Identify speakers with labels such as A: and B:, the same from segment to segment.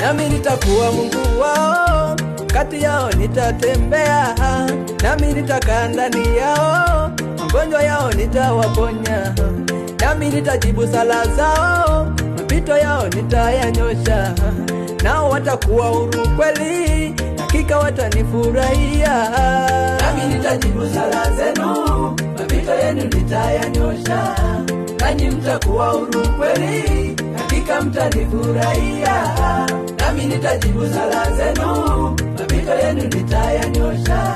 A: nami nitakuwa Mungu wao, kati yao nitatembea, nami nitakaa ndani yao, magonjwa yao nitawaponya, nami nitajibu sala zao, mapito yao nitayanyosha, nao watakuwa huru kweli, hakika watanifurahia. Nami nitajibu sala zenu, mapito yenu nitayanyosha, nanyi mtakuwa huru kweli, hakika mtanifurahia. Nami nitajibu sala zenu, mapito yenu nitayanyosha,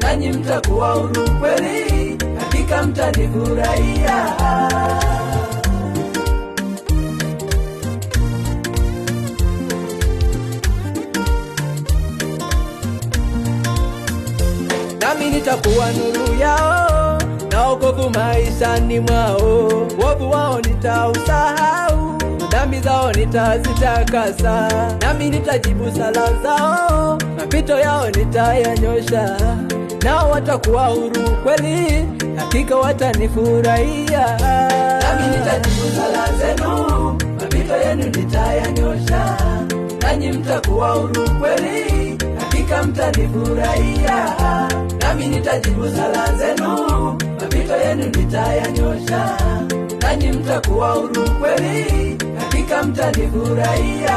A: nanyi mtakuwa huru kweli, hakika mtanifurahia. Nami nitakuwa nuru yao, na wokovu maishani mwao, wovu wao nitausahau, dhambi zao nitazitakasa. Nami nitajibu sala zao, mapito yao nitayanyosha, nao watakuwa huru kweli, hakika watanifurahia. Nami nitajibu sala zenu, mapito yenu nitayanyosha, nanyi mtakuwa huru kweli, hakika mtanifurahia. Nami nitajibu sala zenu, mapito yenu nitayanyosha, nanyi mtakuwa huru kweli, hakika mtanifurahia.